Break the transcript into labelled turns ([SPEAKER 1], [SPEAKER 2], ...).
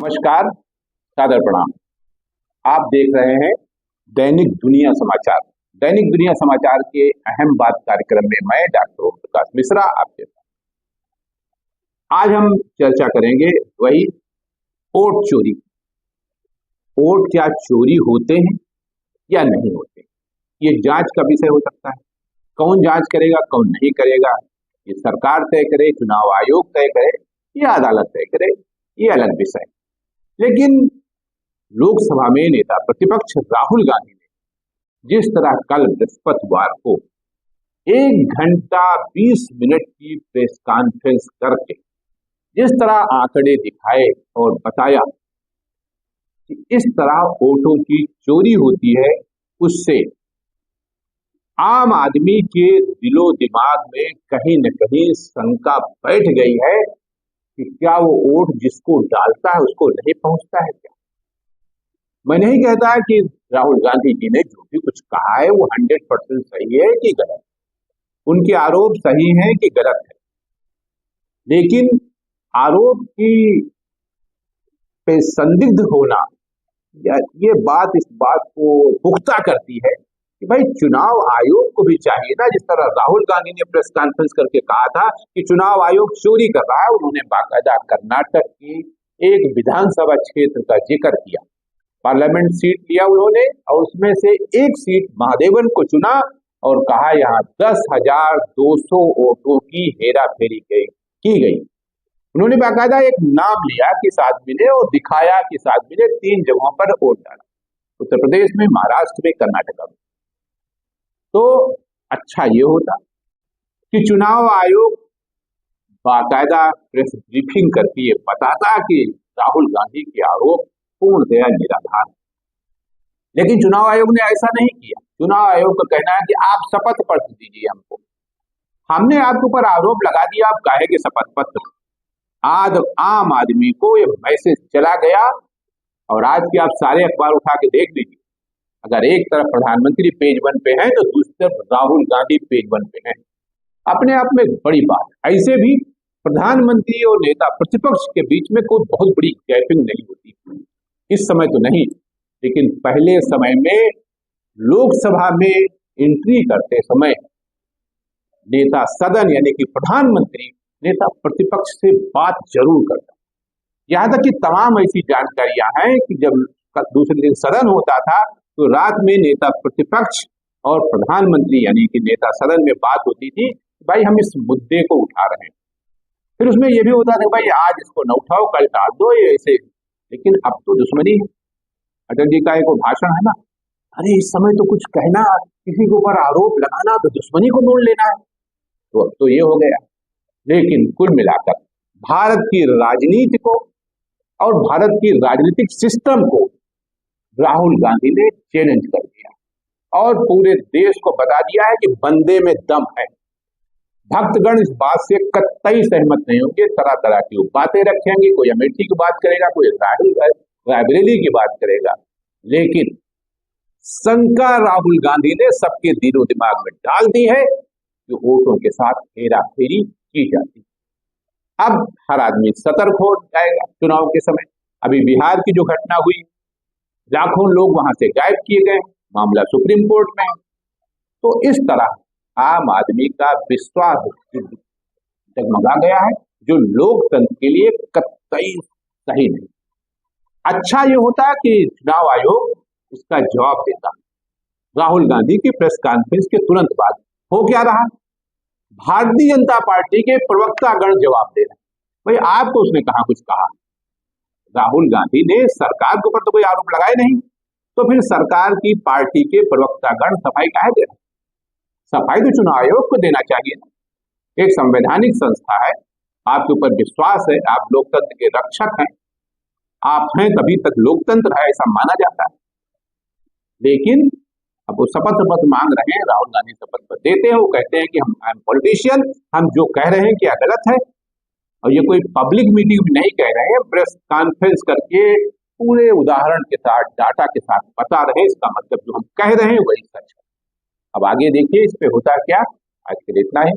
[SPEAKER 1] नमस्कार, सादर प्रणाम। आप देख रहे हैं दैनिक दुनिया समाचार। दैनिक दुनिया समाचार के अहम बात कार्यक्रम में मैं डॉक्टर ओम प्रकाश मिश्रा आपके साथ आज हम चर्चा करेंगे वही वोट चोरी। वोट क्या चोरी होते हैं या नहीं होते, ये जांच का विषय हो सकता है। कौन जांच करेगा, कौन नहीं करेगा, ये सरकार तय करे, चुनाव आयोग तय करे या अदालत तय करे, ये अलग विषय। लेकिन लोकसभा में नेता प्रतिपक्ष राहुल गांधी ने जिस तरह कल बृहस्पतिवार को 1 घंटा 20 मिनट की प्रेस कॉन्फ्रेंस करके जिस तरह आंकड़े दिखाए और बताया कि इस तरह वोटों की चोरी होती है, उससे आम आदमी के दिलो दिमाग में कहीं न कहीं शंका बैठ गई है कि क्या वो वोट जिसको डालता है उसको नहीं पहुंचता है क्या। मैं नहीं कहता कि राहुल गांधी जी ने जो भी कुछ कहा है वो 100% सही है कि गलत, उनके आरोप सही हैं कि गलत है, लेकिन आरोप की पे संदिग्ध होना या ये बात इस बात को पुख्ता करती है कि भाई चुनाव आयोग को भी चाहिए ना। जिस तरह राहुल गांधी ने प्रेस कॉन्फ्रेंस करके कहा था कि चुनाव आयोग चोरी कर रहा है, उन्होंने बाकायदा कर्नाटक की एक विधानसभा क्षेत्र का जिक्र किया, पार्लियामेंट सीट लिया उन्होंने और उसमें से एक सीट महादेवन को चुना और कहा यहाँ 10,200 वोटों की हेरा फेरी की गई। उन्होंने बाकायदा एक नाम लिया किस आदमी ने और दिखाया किस आदमी ने 3 जगहों पर वोट डाला, उत्तर प्रदेश में, महाराष्ट्र में, कर्नाटक में। तो अच्छा ये होता कि चुनाव आयोग बाकायदा प्रेस ब्रीफिंग करके ये बताता कि राहुल गांधी के आरोप पूर्णतया निराधार, लेकिन चुनाव आयोग ने ऐसा नहीं किया। चुनाव आयोग का कहना है कि आप शपथ पत्र दीजिए हमको, हमने आपके ऊपर आरोप लगा दिया, आप काहे के शपथ पत्र। आज आम आदमी को ये मैसेज चला गया और आज की आप सारे अखबार उठा के देख लीजिए, अगर एक तरफ प्रधानमंत्री पेज 1 पे है तो दूसरी तरफ राहुल गांधी पेज 1 पे है। अपने आप में बड़ी बात। ऐसे भी प्रधानमंत्री और नेता प्रतिपक्ष के बीच में कोई बहुत बड़ी गैपिंग नहीं होती, इस समय तो नहीं, लेकिन पहले समय में लोकसभा में एंट्री करते समय नेता सदन यानी कि प्रधानमंत्री नेता प्रतिपक्ष से बात जरूर करता। यहाँ तक कि तमाम ऐसी जानकारियां हैं कि जब दूसरे दिन सदन होता था तो रात में नेता प्रतिपक्ष और प्रधानमंत्री यानी कि नेता सदन में बात होती थी, भाई हम इस मुद्दे को उठा रहे हैं। फिर उसमें यह भी होता था भाई आज इसको न उठाओ, कल टाल दो, ये ऐसे। लेकिन अब तो दुश्मनी है। अटल जी का एक भाषण है ना, अरे इस समय तो कुछ कहना, किसी के ऊपर आरोप लगाना तो दुश्मनी को मोड़ लेना है। तो अब तो ये हो गया। लेकिन कुल मिलाकर भारत की राजनीति को और भारत की राजनीतिक सिस्टम को राहुल गांधी ने चैलेंज कर दिया और पूरे देश को बता दिया है कि बंदे में दम है। भक्तगण इस बात से कतई सहमत नहीं होंगे, तरह तरह की बातें रखेंगे, कोई अमेठी की बात करेगा, कोई रायबरेली की बात करेगा, लेकिन शंका राहुल गांधी ने सबके दिलो दिमाग में डाल दी है कि वोटों के साथ हेरा फेरी की जाती। अब हर आदमी सतर्क हो जाएगा चुनाव के समय। अभी बिहार की जो घटना हुई, लाखों लोग वहां से गायब किए गए, मामला सुप्रीम कोर्ट में है। तो इस तरह आम आदमी का विश्वास डगमगा गया है, जो लोकतंत्र के लिए कतई सही नहीं। अच्छा ये होता कि चुनाव आयोग इसका जवाब देता। राहुल गांधी की प्रेस कॉन्फ्रेंस के तुरंत बाद हो क्या रहा, भारतीय जनता पार्टी के प्रवक्ता गण जवाब दे रहे। भाई आपको उसने कहा कुछ कहा, राहुल गांधी ने सरकार के ऊपर तो कोई आरोप लगाए नहीं, तो फिर सरकार की पार्टी के प्रवक्ता गण सफाई काहे दे रहे? सफाई तो चुनाव आयोग को देना चाहिए ना। एक संवैधानिक संस्था है, आपके ऊपर विश्वास है, आप लोकतंत्र के रक्षक हैं, आप हैं तभी तक लोकतंत्र है, ऐसा माना जाता है। लेकिन अब वो शपथ मांग रहे हैं, राहुल गांधी शपथ पत्र देते हैं, वो कहते हैं कि हम आई एम पॉलिटिशियन, हम जो कह रहे हैं क्या गलत है, और ये कोई पब्लिक मीटिंग भी नहीं कह रहे हैं, प्रेस कॉन्फ्रेंस करके पूरे उदाहरण के साथ, डाटा के साथ बता रहे हैं, इसका मतलब जो हम कह रहे हैं वही सच है। अब आगे देखिए इस पे होता क्या। आज के लिए इतना है।